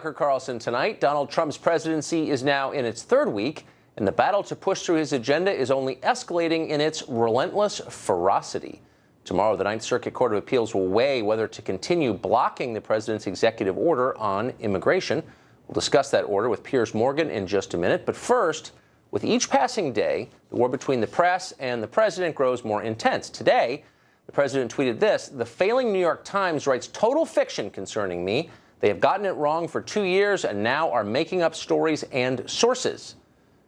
Tucker Carlson tonight. Donald Trump's presidency is now in its third week, and the battle to push through his agenda is only escalating in its relentless ferocity. Tomorrow, the Ninth Circuit Court of Appeals will weigh whether to continue blocking the president's executive order on immigration. We'll discuss that order with Piers in just a minute. But first, with each passing day, the war between the press and the president grows more intense. Today, the president tweeted this: "The failing New York Times writes total fiction concerning me. They have gotten it wrong for 2 years and now are making up stories and sources."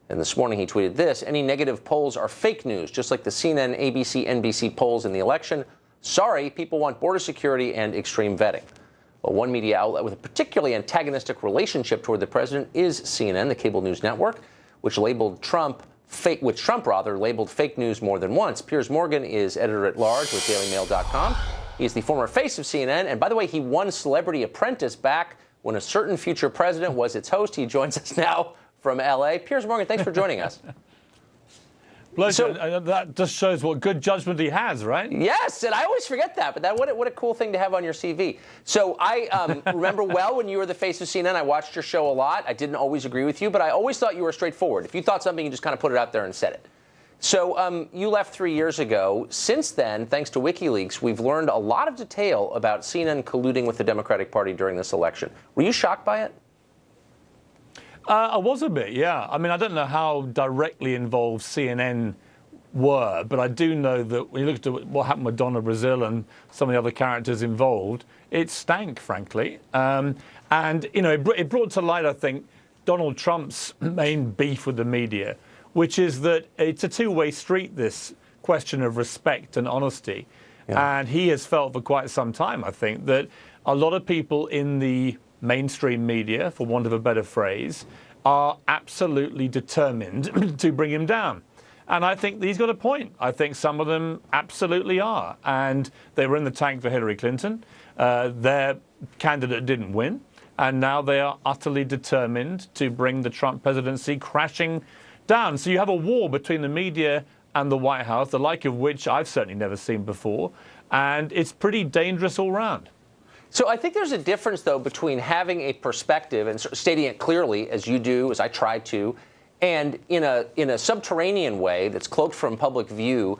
And this morning he tweeted this: "Any negative polls are fake news, just like the CNN, ABC, NBC polls in the election. Sorry, people want border security and extreme vetting." Well, one media outlet with a particularly antagonistic relationship toward the president is CNN, the cable news network, which labeled Trump labeled fake news more than once. Piers Morgan is editor-at-large with DailyMail.com. He's the former face of CNN. And by the way, he won Celebrity Apprentice back when a certain future president was its host. He joins us now from L.A. Piers Morgan, thanks for joining us. Pleasure. So, that just shows what good judgment he has, right? Yes, and I always forget that, but what a cool thing to have on your CV. So I remember well when you were the face of CNN. I watched your show a lot. I didn't always agree with you, but I always thought you were straightforward. If you thought something, you just kind of put it out there and said it. So you left 3 years ago. Since then, thanks to WikiLeaks, we've learned a lot of detail about CNN colluding with the Democratic Party during this election. Were you shocked by it? I was a bit, yeah. I mean, I don't know how directly involved CNN were, but I do know that when you look at what happened with Donna Brazil and some of the other characters involved, it stank, frankly. And, you know, it brought to light, I think, Donald Trump's main beef with the media, which is that it's a two-way street, this question of respect and honesty. Yeah. And he has felt for quite some time, I think, that a lot of people in the mainstream media, for want of a better phrase, are absolutely determined to bring him down. And I think he's got a point. I think some of them absolutely are. And they were in the tank for Hillary Clinton. Their candidate didn't win. And now they are utterly determined to bring the Trump presidency crashing down. So you have a war between the media and the White House, the like of which I've certainly never seen before. And it's pretty dangerous all round. So I think there's a difference, though, between having a perspective and stating it clearly, as you do, as I try to, and in a subterranean way that's cloaked from public view,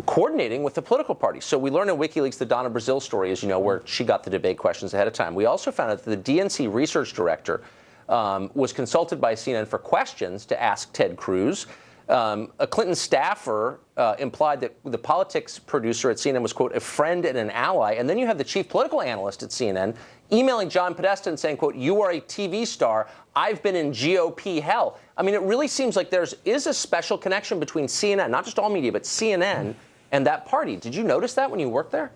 coordinating with the political party. So we learned in WikiLeaks the Donna Brazil story, as you know, where she got the debate questions ahead of time. We also found out that the DNC research director was consulted by CNN for questions to ask Ted Cruz. A Clinton staffer implied that the politics producer at CNN was, quote, a friend and an ally. And then you have the chief political analyst at CNN emailing John Podesta and saying, quote, "You are a TV star. I've been in GOP hell." I mean, it really seems like there is a special connection between CNN, not just all media, but CNN and that party. Did you notice that when you worked there?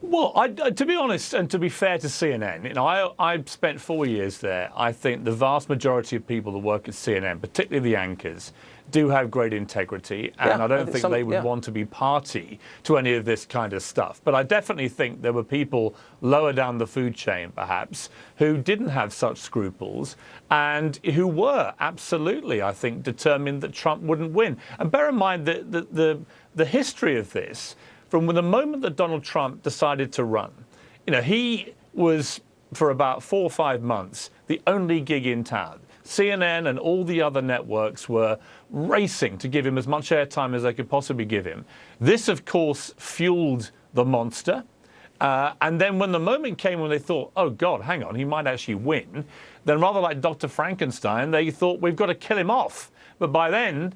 Well, to be honest, and to be fair to CNN, you know, I spent 4 years there. I think the vast majority of people that work at CNN, particularly the anchors, do have great integrity, and I don't think they would want to be party to any of this kind of stuff. But I definitely think there were people lower down the food chain, perhaps, who didn't have such scruples and who were absolutely, I think, determined that Trump wouldn't win. And bear in mind that the history of this, from the moment that Donald Trump decided to run, you know, he was, for about 4 or 5 months, the only gig in town. CNN and all the other networks were racing to give him as much airtime as they could possibly give him. This, of course, fueled the monster. And then when the moment came when they thought, oh, God, hang on, he might actually win, then rather like Dr. Frankenstein, they thought, we've got to kill him off. But by then,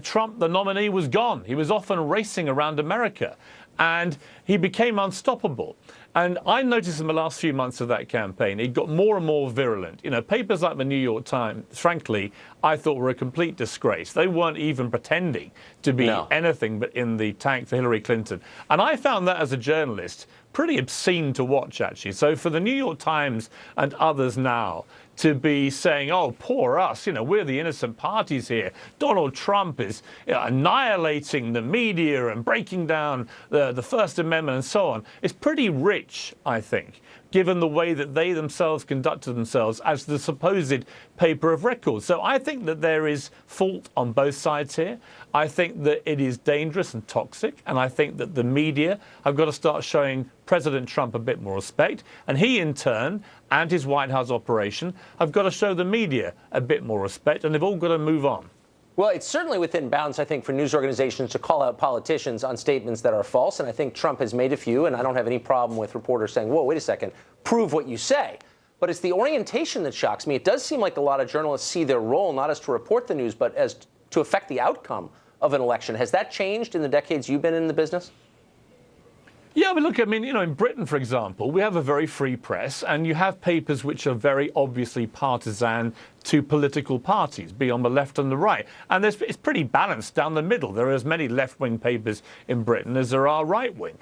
Trump, the nominee, was gone. He was off and racing around America, and he became unstoppable. And I noticed in the last few months of that campaign, it got more and more virulent. You know, papers like the New York Times, frankly, I thought were a complete disgrace. They weren't even pretending to be anything but in the tank for Hillary Clinton. And I found that as a journalist pretty obscene to watch, actually. So for the New York Times and others now to be saying, oh, poor us, you know, we're the innocent parties here. Donald Trump is annihilating the media and breaking down the First Amendment and so on. It's pretty rich, I think, given the way that they themselves conducted themselves as the supposed paper of record. So I think that there is fault on both sides here. I think that it is dangerous and toxic, and I think that the media have got to start showing President Trump a bit more respect, and he in turn and his White House operation have got to show the media a bit more respect, and they've all got to move on. Well, it's certainly within bounds, I think, for news organizations to call out politicians on statements that are false. And I think Trump has made a few, and I don't have any problem with reporters saying, whoa, wait a second, prove what you say. But it's the orientation that shocks me. It does seem like a lot of journalists see their role not as to report the news, but as to affect the outcome of an election. Has that changed in the decades you've been in the business? Yeah, but look, I mean, in Britain, for example, we have a very free press, and you have papers which are very obviously partisan to political parties, be on the left and the right. And it's pretty balanced down the middle. There are as many left-wing papers in Britain as there are right-wing.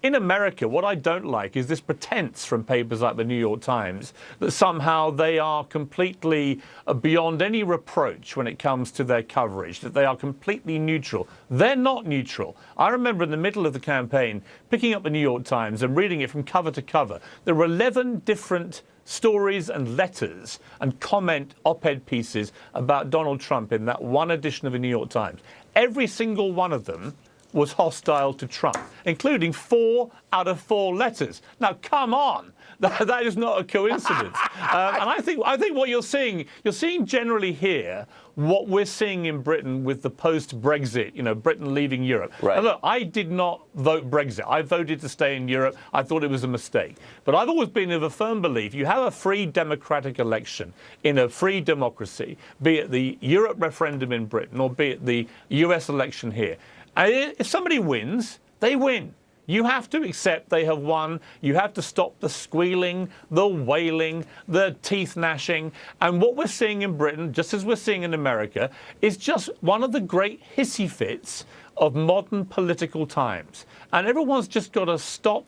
In America, what I don't like is this pretense from papers like the New York Times that somehow they are completely beyond any reproach when it comes to their coverage, that they are completely neutral. They're not neutral. I remember in the middle of the campaign picking up the New York Times and reading it from cover to cover. There were 11 different stories and letters and comment op-ed pieces about Donald Trump in that one edition of the New York Times. Every single one of them was hostile to Trump, including 4 out of 4 letters. Now, come on. That is not a coincidence. And I think what you're seeing generally here what we're seeing in Britain with the post-Brexit, Britain leaving Europe. Right. And look, I did not vote Brexit. I voted to stay in Europe. I thought it was a mistake. But I've always been of a firm belief you have a free democratic election in a free democracy, be it the Europe referendum in Britain or be it the US election here. And if somebody wins, they win. You have to accept they have won. You have to stop the squealing, the wailing, the teeth gnashing. And what we're seeing in Britain, just as we're seeing in America, is just one of the great hissy fits of modern political times. And everyone's just got to stop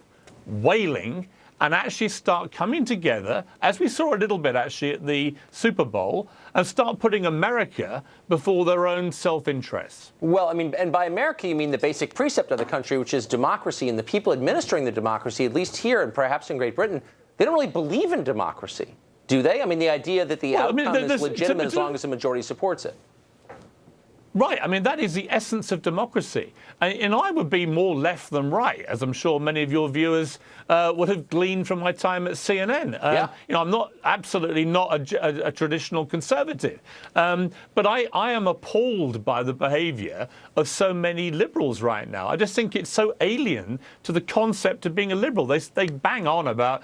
wailing and actually start coming together, as we saw a little bit actually at the Super Bowl, and start putting America before their own self-interests. Well, I mean, and by America, you mean the basic precept of the country, which is democracy, and the people administering the democracy, at least here and perhaps in Great Britain, they don't really believe in democracy, do they? I mean, the idea that the outcome is legitimate as long as the majority supports it. Right. I mean, that is the essence of democracy. And I would be more left than right, as I'm sure many of your viewers would have gleaned from my time at CNN. Yeah. I'm absolutely not a traditional conservative. But I am appalled by the behaviour of so many liberals right now. I just think it's so alien to the concept of being a liberal. They bang on about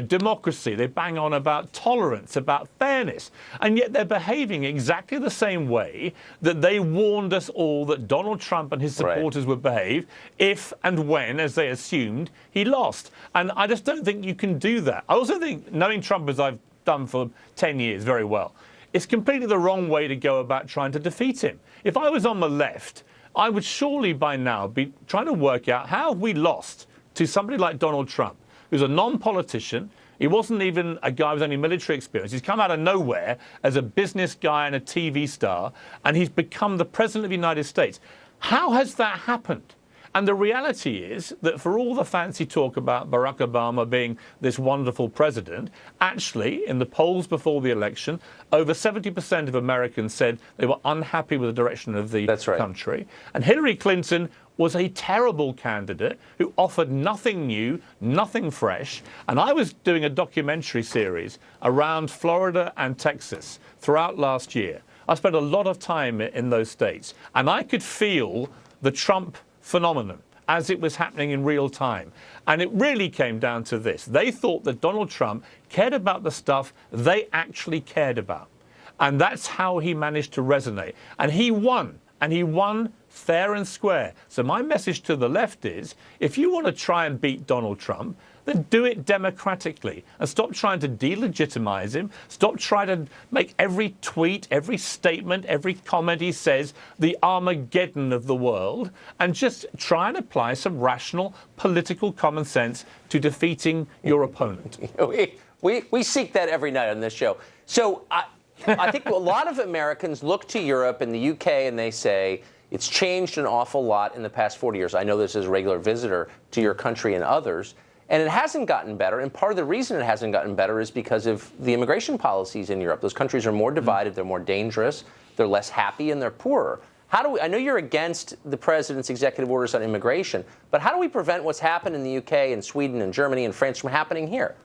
democracy. They bang on about tolerance, about fairness. And yet they're behaving exactly the same way that they warned us all that Donald Trump and his supporters would behave if and when, as they assumed, he lost. And I just don't think you can do that. I also think, knowing Trump as I've done for 10 years very well, it's completely the wrong way to go about trying to defeat him. If I was on the left, I would surely by now be trying to work out how have we lost to somebody like Donald Trump, who's a non-politician. He wasn't even a guy with any military experience. He's come out of nowhere as a business guy and a TV star, and he's become the president of the United States. How has that happened? And the reality is that for all the fancy talk about Barack Obama being this wonderful president, actually, in the polls before the election, over 70% of Americans said they were unhappy with the direction of the country. And Hillary Clinton was a terrible candidate who offered nothing new, nothing fresh. And I was doing a documentary series around Florida and Texas throughout last year. I spent a lot of time in those states, and I could feel the Trump phenomenon as it was happening in real time. And it really came down to this. They thought that Donald Trump cared about the stuff they actually cared about. And that's how he managed to resonate. And he won. And he won fair and square. So my message to the left is, if you want to try and beat Donald Trump, then do it democratically and stop trying to delegitimize him. Stop trying to make every tweet, every statement, every comment he says the Armageddon of the world, and just try and apply some rational political common sense to defeating your opponent. We seek that every night on this show. So I think a lot of Americans look to Europe and the UK and they say, it's changed an awful lot in the past 40 years. I know this as a regular visitor to your country and others. And it hasn't gotten better. And part of the reason it hasn't gotten better is because of the immigration policies in Europe. Those countries are more divided, they're more dangerous, they're less happy, and they're poorer. I know you're against the president's executive orders on immigration, but how do we prevent what's happened in the UK and Sweden and Germany and France from happening here?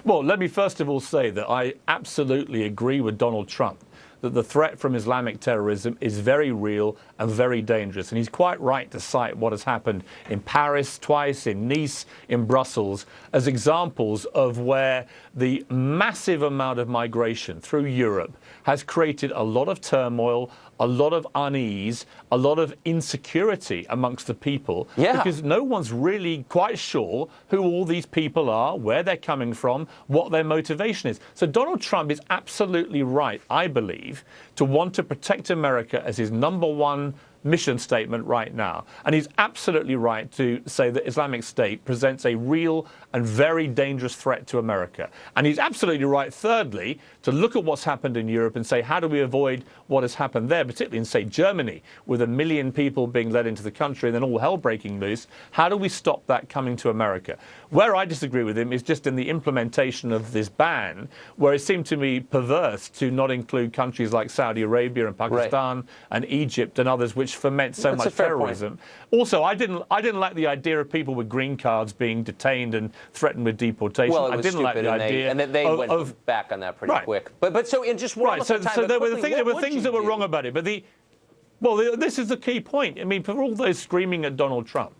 Well, let me first of all say that I absolutely agree with Donald Trump that the threat from Islamic terrorism is very real and very dangerous. And he's quite right to cite what has happened in Paris twice, in Nice, in Brussels, as examples of where the massive amount of migration through Europe has created a lot of turmoil, a lot of unease, a lot of insecurity amongst the people, because no one's really quite sure who all these people are, where they're coming from, what their motivation is. So Donald Trump is absolutely right, I believe, to want to protect America as his #1 mission statement right now. And he's absolutely right to say that Islamic State presents a real and very dangerous threat to America. And he's absolutely right, thirdly, to look at what's happened in Europe and say, how do we avoid what has happened there, particularly in, say, Germany, with 1 million people being led into the country and then all hell breaking loose? How do we stop that coming to America? Where I disagree with him is just in the implementation of this ban, where it seemed to me perverse to not include countries like Saudi Arabia and Pakistan and Egypt and others which foment so much terrorism. Also, I didn't like the idea of people with green cards being detained and threatened with deportation. Well, it was I didn't like the idea, and they went back on that pretty quick. But so in just one so there were things that were wrong about it. But this is the key point. I mean, for all those screaming at Donald Trump,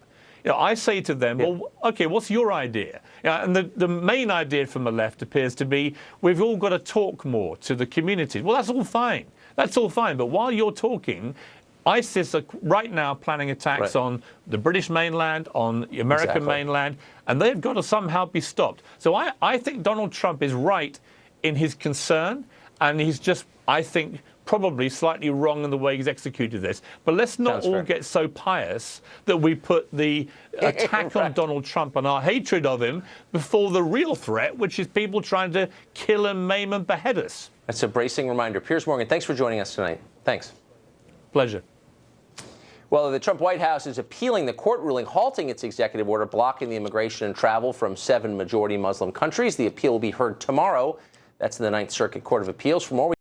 I say to them, well, okay, what's your idea? And the main idea from the left appears to be we've all got to talk more to the communities. Well, that's all fine. That's all fine. But while you're talking, ISIS are right now planning attacks on the British mainland, on the American mainland, and they've got to somehow be stopped. So I think Donald Trump is right in his concern, and he's just, I think, probably slightly wrong in the way he's executed this. But let's not all get so pious that we put the attack on Donald Trump and our hatred of him before the real threat, which is people trying to kill and maim and behead us. That's a bracing reminder. Piers Morgan, thanks for joining us tonight. Thanks. Pleasure. Well, the Trump White House is appealing the court ruling halting its executive order blocking the immigration and travel from 7 majority Muslim countries. The appeal will be heard tomorrow. That's in the Ninth Circuit Court of Appeals. For more